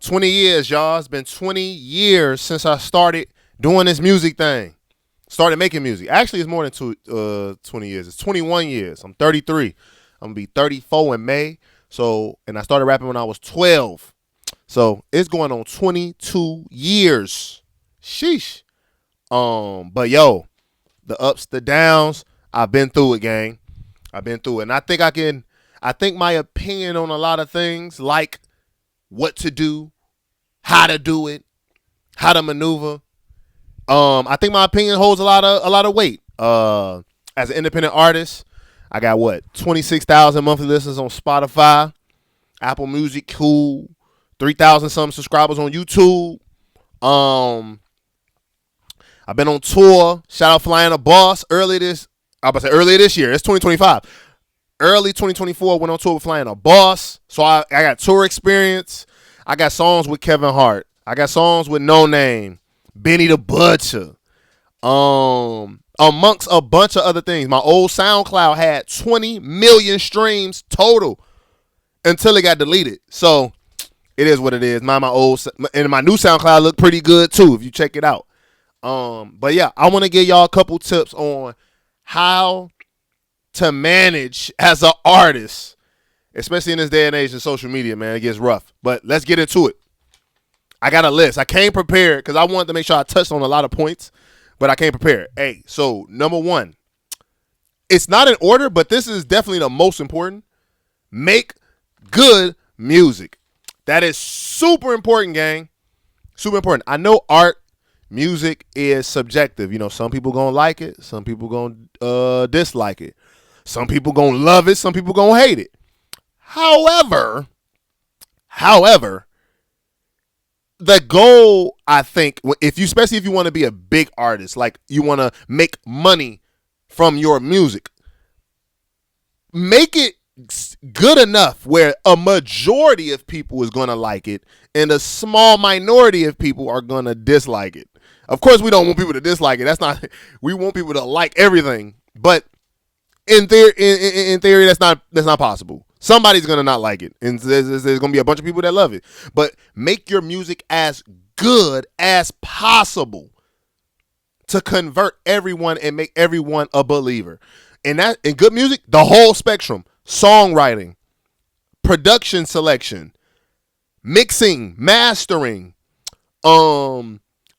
20 years, y'all. It's been 20 years since I started doing this music thing. Started making music. Actually, it's more than 20 years. It's 21 years. I'm 33. I'm going to be 34 in May. So, and I started rapping when I was 12. So, it's going on 22 years. Sheesh. But yo, the ups, the downs, I've been through it, gang. I've been through it. And I think my opinion on a lot of things, like what to do, how to do it, how to maneuver. I think my opinion holds a lot of weight. As an independent artist, I got 26,000 monthly listeners on Spotify, Apple Music, cool, 3,000 some subscribers on YouTube. I've been on tour. Shout out Flying a Boss earlier this year. It's 2025. Early 2024, went on tour with Flying a Boss. So I got tour experience. I got songs with Kevin Hart. I got songs with No Name, Benny the Butcher, amongst a bunch of other things. My old SoundCloud had 20 million streams total until it got deleted. So it is what it is. My old and my new SoundCloud look pretty good too if you check it out. But yeah, I want to give y'all a couple tips on how to manage as an artist, especially in this day and age of social media, man. It gets rough. But let's get into it. I got a list. I came prepared because I wanted to make sure I touched on a lot of points, but I came prepared. Hey, so number one, it's not in order, but this is definitely the most important. Make good music. That is super important, gang. Super important. I know art, music is subjective. You know, some people gonna like it, some people gonna dislike it, some people gonna love it, some people gonna hate it. However, the goal, I think, especially if you want to be a big artist, like you want to make money from your music, make it good enough where a majority of people is going to like it and a small minority of people are going to dislike it. Of course, we don't want people to dislike it. We want people to like everything, but in theory, that's not possible. Somebody's gonna not like it, and there's gonna be a bunch of people that love it. But make your music as good as possible to convert everyone and make everyone a believer. And that in good music, the whole spectrum: songwriting, production selection, mixing, mastering,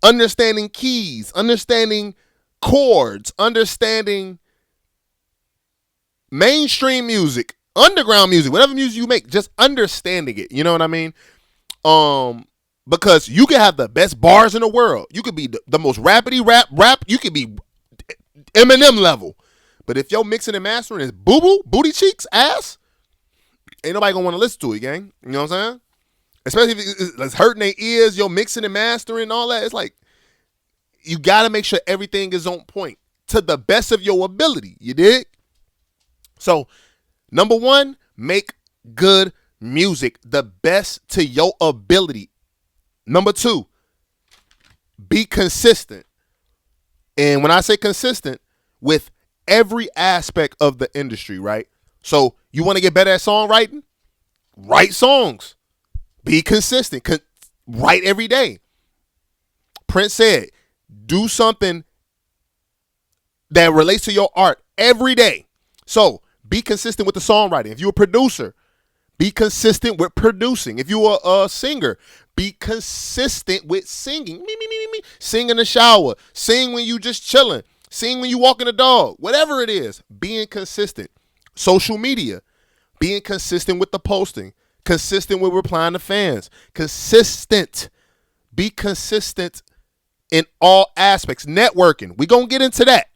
understanding keys, understanding chords, understanding mainstream music, underground music, whatever music you make, just understanding it. You know what I mean? Because you can have the best bars in the world. You could be the most rapidy rap. You could be Eminem level. But if your mixing and mastering is boo-boo, booty cheeks, ass, ain't nobody gonna want to listen to it, gang. You know what I'm saying? Especially if it's hurting their ears, your mixing and mastering and all that. It's like, you gotta make sure everything is on point to the best of your ability. You dig? So, number one, make good music the best to your ability. Number two, be consistent. And when I say consistent, with every aspect of the industry, right? So, you want to get better at songwriting? Write songs. Be consistent. Write every day. Prince said, do something that relates to your art every day. So, be consistent with the songwriting. If you're a producer, be consistent with producing. If you're a singer, be consistent with singing. Sing in the shower. Sing when you just chilling. Sing when you walking the dog. Whatever it is, being consistent. Social media, being consistent with the posting. Consistent with replying to fans. Consistent. Be consistent in all aspects. Networking. We're going to get into that.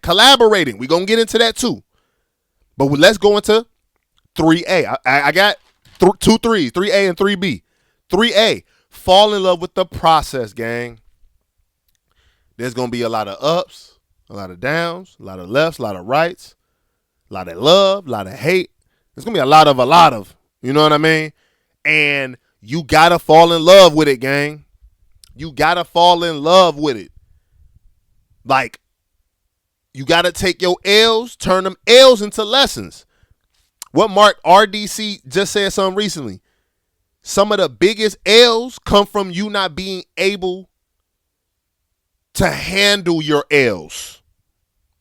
Collaborating. We're going to get into that too. But let's go into 3A. I got two threes, 3A and 3B. 3A, fall in love with the process, gang. There's going to be a lot of ups, a lot of downs, a lot of lefts, a lot of rights, a lot of love, a lot of hate. There's going to be a lot of, you know what I mean? And you got to fall in love with it, gang. You got to fall in love with it. Like, you got to take your L's, turn them L's into lessons. What Mark RDC just said something recently. some of the biggest L's come from you not being able to handle your L's.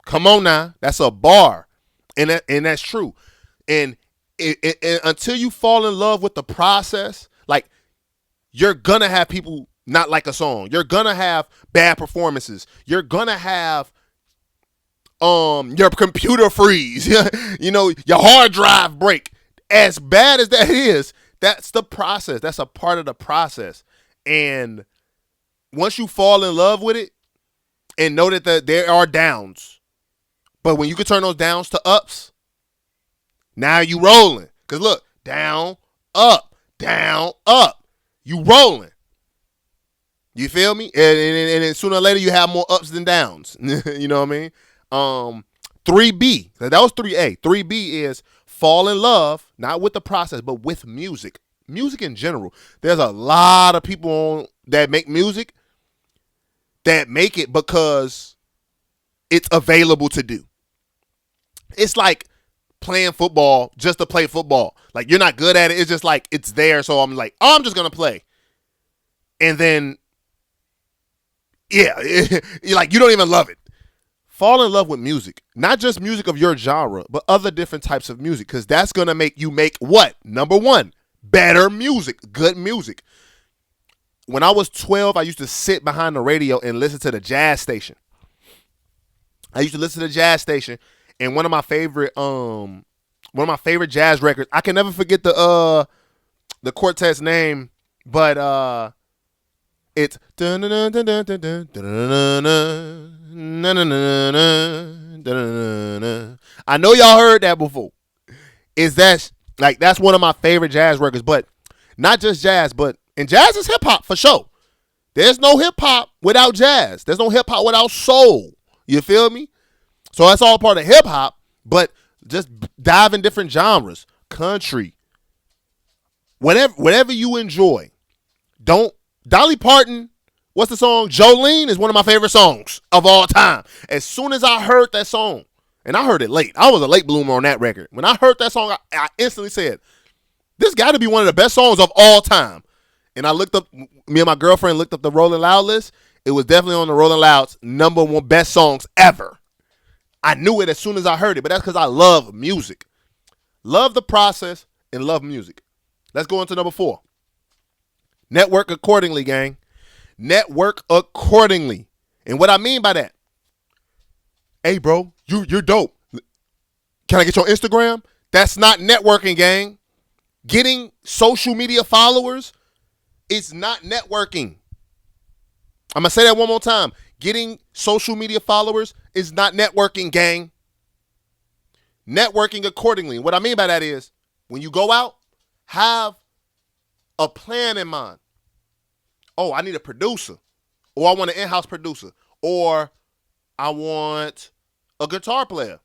Come on now. That's a bar. And that's true. And until you fall in love with the process, like, you're going to have people not like a song. You're going to have bad performances. You're going to have your computer freeze. You know, your hard drive break. As bad as that is, that's the process. That's a part of the process. And once you fall in love with it and know that there are downs, but when you can turn those downs to ups, now you rolling. Because look, down, up, you rolling. You feel me? And sooner or later you have more ups than downs. You know what I mean? 3B. That was 3A. 3B is fall in love, not with the process, but with music. Music in general. There's a lot of people that make music that make it because it's available to do. It's like playing football just to play football. Like, you're not good at it. It's just like, it's there. So I'm like, oh, I'm just going to play. And then, yeah, you're like, you don't even love it. Fall in love with music. Not just music of your genre, but other different types of music. Because that's going to make you make what? Number one, better music. Good music. When I was 12, I used to sit behind the radio and listen to the jazz station. And one of my favorite jazz records, I can never forget the quartet's name, but it's I know y'all heard that before. That's one of my favorite jazz records, but not just jazz, and jazz is hip hop for sure. There's no hip hop without jazz. There's no hip hop without soul. You feel me? So that's all part of hip hop, but just dive in different genres, country, whatever you enjoy. Dolly Parton, what's the song? Jolene is one of my favorite songs of all time. As soon as I heard that song, and I heard it late, I was a late bloomer on that record. When I heard that song, I instantly said, this got to be one of the best songs of all time. And me and my girlfriend looked up the Rolling Loud list. It was definitely on the Rolling Loud's number one best songs ever. I knew it as soon as I heard it, but that's because I love music. Love the process and love music. Let's go into number 4. Network accordingly, gang. Network accordingly. And what I mean by that, hey, bro, you're dope. Can I get your Instagram? That's not networking, gang. Getting social media followers is not networking. I'm going to say that one more time. Getting social media followers is not networking, gang. Networking accordingly. What I mean by that is, when you go out, have a plan in mind. Oh, I need a producer. Or I want an in-house producer. Or I want a guitar player.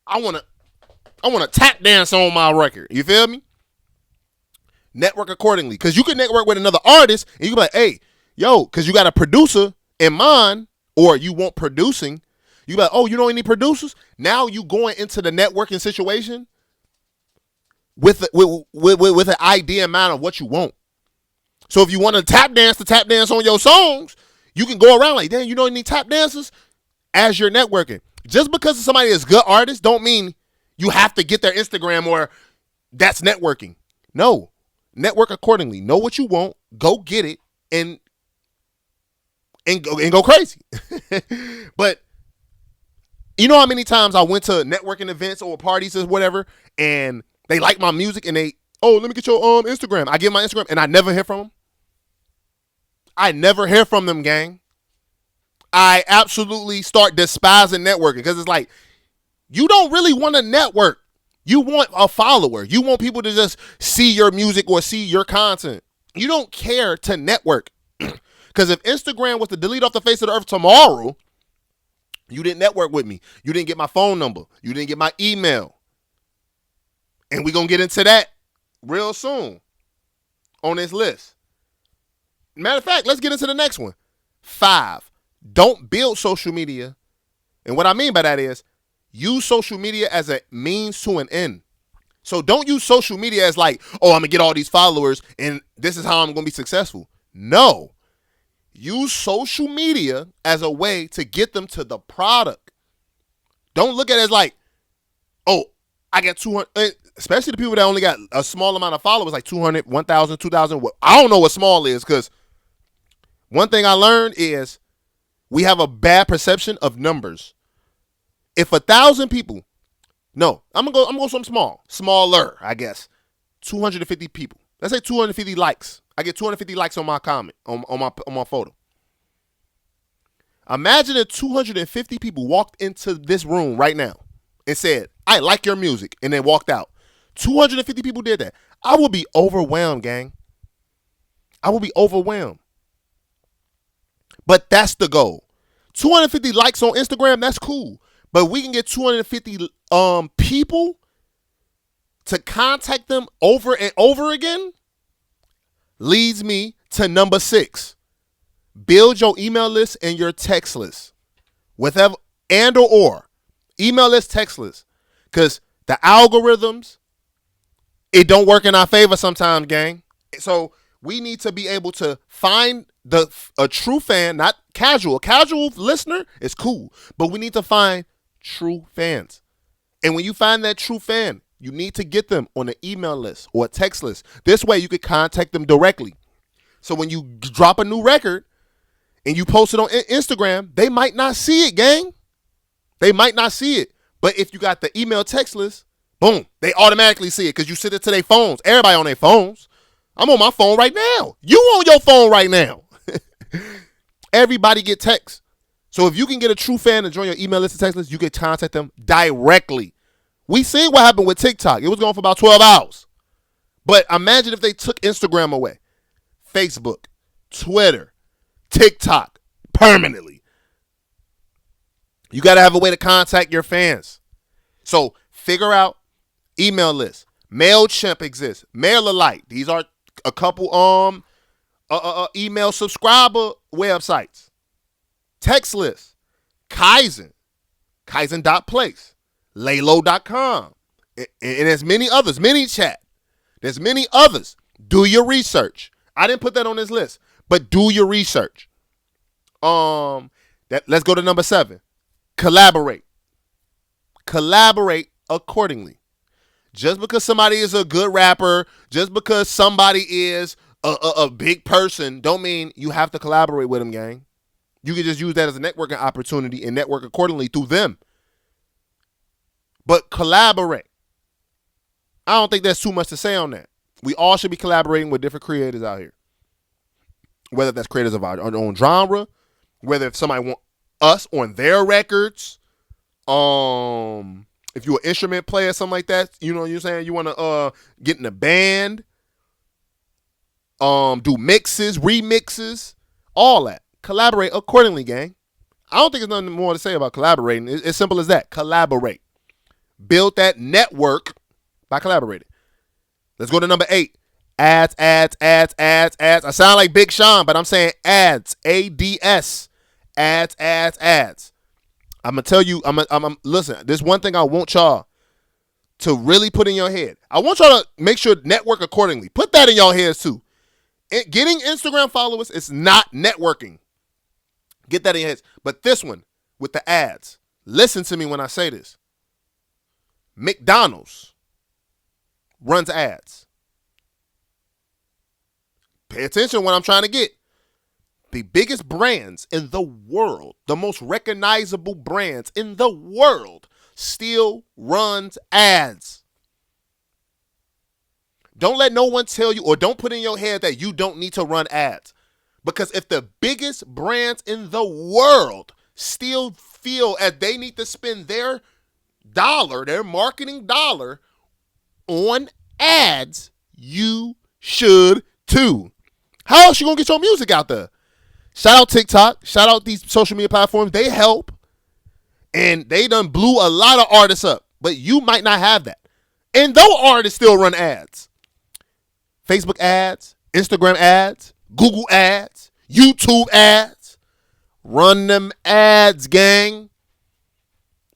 I want to tap dance on my record. You feel me? Network accordingly. Because you can network with another artist and you can be like, hey, yo, because you got a producer in mind, or you want producing. You be like, oh, you know any producers? Now you going into the networking situation with an idea in mind of what you want. So if you want to tap dance on your songs, you can go around like, damn, you know any tap dancers? As you're networking. Just because somebody is a good artist don't mean you have to get their Instagram or that's networking. No. Network accordingly. Know what you want. Go get it and go crazy. But you know how many times I went to networking events or parties or whatever, and they like my music and they, oh, let me get your Instagram. I give my Instagram and I never hear from them. I never hear from them, gang. I absolutely start despising networking because it's like, you don't really want to network. You want a follower. You want people to just see your music or see your content. You don't care to network. Because if Instagram was to delete off the face of the earth tomorrow, you didn't network with me. You didn't get my phone number. You didn't get my email. And we're going to get into that real soon on this list. Matter of fact, let's get into the next one. 5, don't build social media. And what I mean by that is use social media as a means to an end. So don't use social media as like, oh, I'm going to get all these followers and this is how I'm going to be successful. No. Use social media as a way to get them to the product. Don't look at it as like, oh, I got 200, especially the people that only got a small amount of followers, like 200, 1,000, 2,000. I don't know what small is, because one thing I learned is we have a bad perception of numbers. If 1,000 people, no, I'm gonna go something smaller, I guess. 250 people. Let's say 250 likes. I get 250 likes on my comment, on my photo. Imagine if 250 people walked into this room right now and said, I like your music, and then walked out. 250 people did that. I would be overwhelmed, gang. I would be overwhelmed. But that's the goal. 250 likes on Instagram, that's cool. But we can get 250 people to contact them over and over again. Leads me to number 6. Build your email list and your text list. Whatever, and or email list, text list. Because the algorithms, it don't work in our favor sometimes, gang. So we need to be able to find a true fan, not casual. Casual listener is cool, but we need to find true fans. And when you find that true fan, you need to get them on an email list or a text list. This way you can contact them directly. So when you drop a new record and you post it on Instagram, they might not see it, gang. They might not see it. But if you got the email text list, boom, they automatically see it because you send it to their phones. Everybody on their phones. I'm on my phone right now. You on your phone right now. Everybody get text. So if you can get a true fan to join your email list and text list, you can contact them directly. We seen what happened with TikTok. It was going for about 12 hours. But imagine if they took Instagram away, Facebook, Twitter, TikTok, permanently. You got to have a way to contact your fans. So figure out email lists. MailChimp exists. MailerLite. These are a couple email subscriber websites. Text list. Kaizen.place. Laylo.com. And there's many others. ManyChat. There's many others. Do your research. I didn't put that on this list, but do your research. Let's go to number 7. Collaborate. Collaborate accordingly. Just because somebody is a good rapper, just because somebody is a big person, don't mean you have to collaborate with them, gang. You can just use that as a networking opportunity and network accordingly through them. But collaborate. I don't think there's too much to say on that. We all should be collaborating with different creators out here. Whether that's creators of our own genre, whether if somebody want us on their records, if you're an instrument player, something like that, you know what you're saying? You want to get in a band, do mixes, remixes, all that. Collaborate accordingly, gang. I don't think there's nothing more to say about collaborating. It's as simple as that. Collaborate. Build that network by collaborating. Let's go to number 8. Ads. I sound like Big Sean, but I'm saying ads. ADS. Ads. I'm going to tell you, listen, there's one thing I want y'all to really put in your head. I want y'all to make sure network accordingly. Put that in your heads too. Getting Instagram followers is not networking. Get that in your heads. But this one, with the ads, listen to me when I say this. McDonald's runs ads. Pay attention to what I'm trying to get. The biggest brands in the world, the most recognizable brands in the world, still runs ads. Don't let no one tell you, or don't put in your head that you don't need to run ads. Because if the biggest brands in the world still feel as they need to spend their dollar, their marketing dollar, on ads, you should too. How else you gonna get your music out there? Shout out TikTok. Shout out these social media platforms. They help. And they done blew a lot of artists up. But you might not have that. And those artists still run ads. Facebook ads, Instagram ads, Google ads, YouTube ads. Run them ads, gang.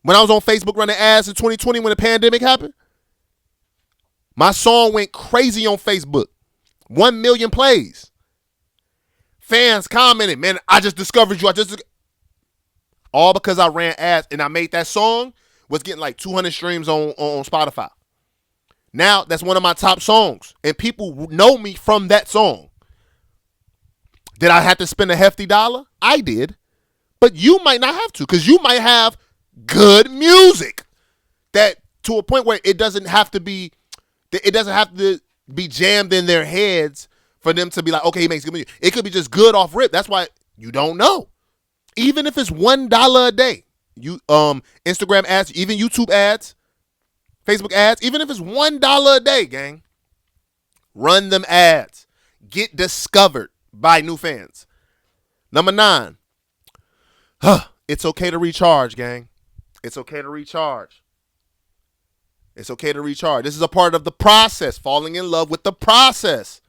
When I was on Facebook running ads in 2020 when the pandemic happened, My song went crazy on Facebook. 1 million plays. Fans commented, man, I just discovered you. All because I ran ads and I made that song was getting like 200 streams on Spotify. Now that's one of my top songs. And people know me from that song. Did I have to spend a hefty dollar? I did. But you might not have to, because you might have good music that to a point where it doesn't have to be jammed in their heads for them to be like, okay, he makes good music. It could be just good off rip. That's why you don't know. Even if it's $1 a day, you Instagram ads, even YouTube ads, Facebook ads, even if it's $1 a day, gang, run them ads. Get discovered by new fans. Number 9. It's okay to recharge, gang. It's okay to recharge. It's okay to recharge. This is a part of the process, falling in love with the process.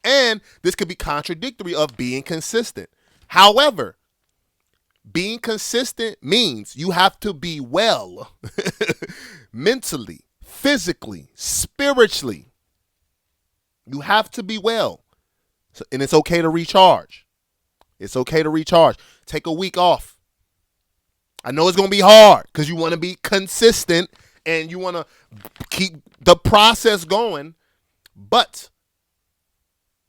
And this could be contradictory of being consistent. However, being consistent means you have to be well mentally, physically, spiritually. You have to be well. And it's okay to recharge. It's okay to recharge. Take a week off. I know it's going to be hard because you want to be consistent and you want to keep the process going. But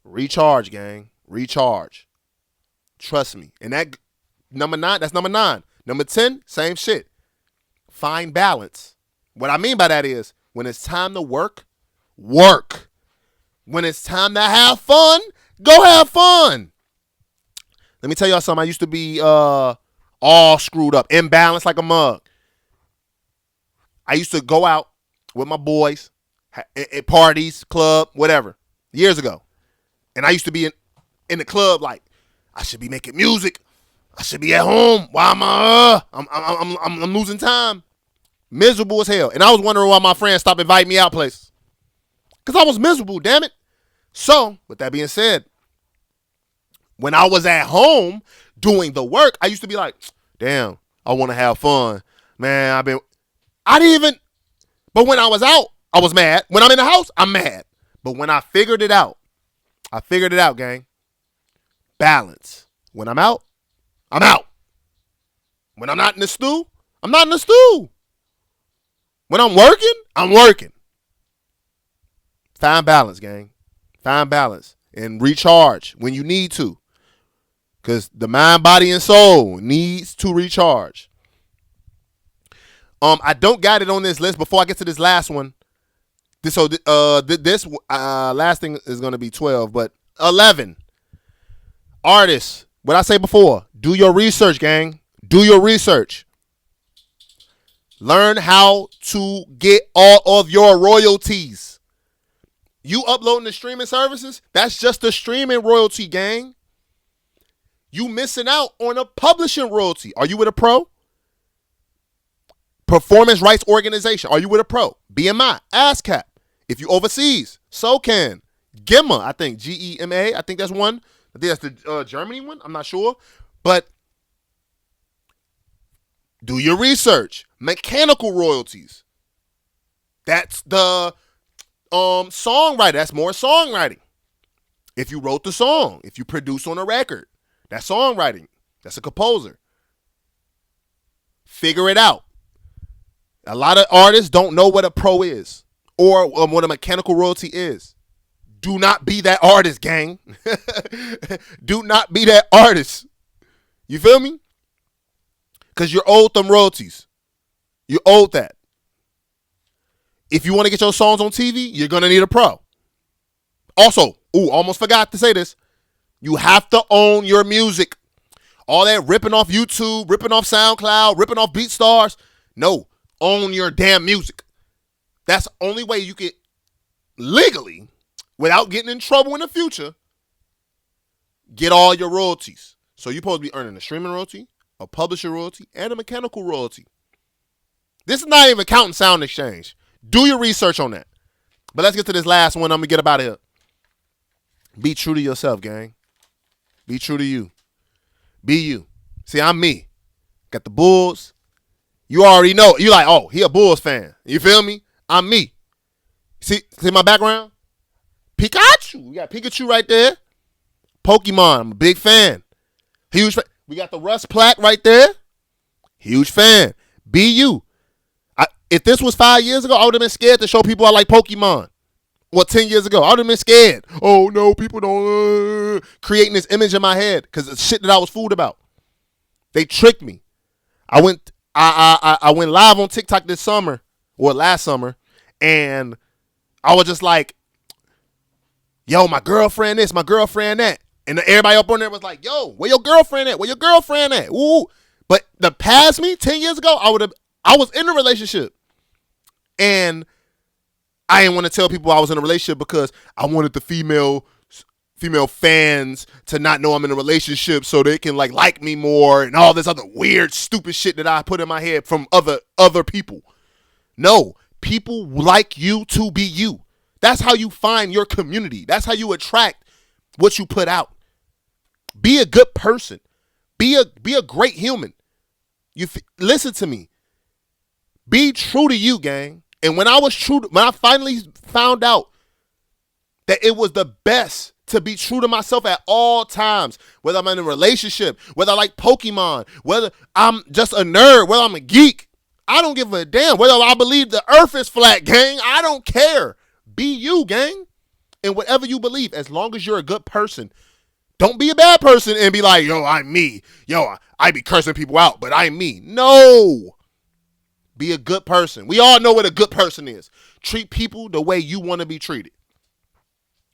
recharge, gang. Recharge. Trust me. And that number 9, that's number 9. Number 10, same shit. Find balance. What I mean by that is when it's time to work, work. When it's time to have fun, go have fun. Let me tell y'all something. I used to be all screwed up, imbalanced like a mug. I used to go out with my boys at parties, club, whatever, years ago. And I used to be in the club like, I should be making music. I should be at home. Why am I'm losing time. Miserable as hell. And I was wondering why my friends stopped inviting me out places. Because I was miserable, damn it. So, with that being said, when I was at home doing the work, I used to be like, damn, I want to have fun. Man, but when I was out, I was mad. When I'm in the house, I'm mad. But when I figured it out, gang. Balance. When I'm out, I'm out. When I'm not in the stew, I'm not in the stew. When I'm working. Find balance, gang. Find balance. And recharge when you need to. Because the mind, body, and soul needs to recharge. I don't got it on this list. Before I get to this last one, this last thing is going to be 12, but 11. Artists, what I say before, do your research, gang. Do your research. Learn how to get all of your royalties. You uploading the streaming services, that's just the streaming royalty, gang. You missing out on a publishing royalty. Are you with a pro? Performance rights organization. Are you with a pro? BMI, ASCAP. If you overseas, SOCAN, GEMA, I think GEMA. I think that's one. I think that's the Germany one. I'm not sure, but do your research. Mechanical royalties. That's the songwriter. That's more songwriting. If you wrote the song, if you produce on a record, that's songwriting. That's a composer. Figure it out. A lot of artists don't know what a pro is or what a mechanical royalty is. Do not be that artist, gang. Do not be that artist. You feel me? Because you're owed them royalties. You're owed that. If you want to get your songs on TV, you're going to need a pro. Also, almost forgot to say this. You have to own your music. All that ripping off YouTube, ripping off SoundCloud, ripping off BeatStars. No, own your damn music. That's the only way you can legally, without getting in trouble in the future, get all your royalties. So you're supposed to be earning a streaming royalty, a publisher royalty, and a mechanical royalty. This is not even counting Sound Exchange. Do your research on that. But let's get to this last one. I'm going to get up out of here. Be true to yourself, gang. Be true to you. Be you. See, I'm me. Got the Bulls. You already know. You like, oh, he a Bulls fan. You feel me? I'm me. See my background? Pikachu. We got Pikachu right there. Pokemon. I'm a big fan. Huge fan. We got the Rust plaque right there. Huge fan. BU. If this was 5 years ago, I would have been scared to show people I like Pokemon. Well, 10 years ago, I would have been scared. Oh, no, people don't. Creating this image in my head because the shit that I was fooled about. They tricked me. I went live on TikTok this summer, or last summer, and I was just like, yo, my girlfriend this, my girlfriend that. And everybody up on there was like, yo, where your girlfriend at? Where your girlfriend at? Ooh. But the past me, 10 years ago, I was in a relationship. And I didn't want to tell people I was in a relationship because I wanted the female fans to not know I'm in a relationship so they can like me more and all this other weird, stupid shit that I put in my head from other people. No, people like you to be you. That's how you find your community. That's how you attract what you put out. Be a good person. Be a great human. Listen to me. Be true to you, gang. And when I finally found out that it was the best to be true to myself at all times, whether I'm in a relationship, whether I like Pokemon, whether I'm just a nerd, whether I'm a geek, I don't give a damn. Whether I believe the earth is flat, gang, I don't care. Be you, gang. And whatever you believe, as long as you're a good person, don't be a bad person and be like, yo, I'm me. Yo, I be cursing people out, but I'm me. No. Be a good person. We all know what a good person is. Treat people the way you want to be treated.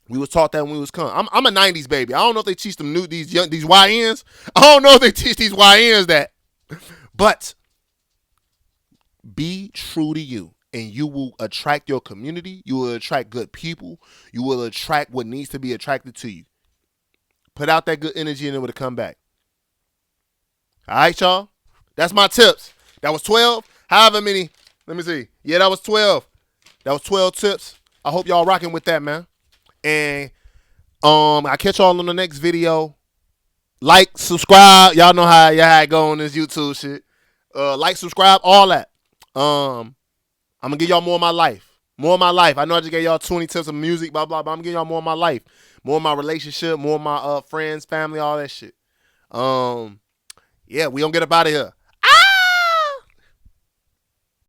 We was taught that when we was coming. I'm a 90s baby. I don't know if they teach them these YNs. I don't know if they teach these YNs that. But be true to you, and you will attract your community. You will attract good people. You will attract what needs to be attracted to you. Put out that good energy and it will come back. All right, y'all? That's my tips. That was 12. However many. Let me see. Yeah, that was 12. That was 12 tips. I hope y'all rocking with that, man. And I catch y'all on the next video. Like, subscribe. Y'all know how it go on this YouTube shit. Like, subscribe, all that. I'm gonna give y'all more of my life. More of my life. I know I just gave y'all 20 tips of music, blah, blah, blah. I'm gonna give y'all more of my life. More of my relationship, more of my friends, family, all that shit. Yeah, we gonna get up out of here.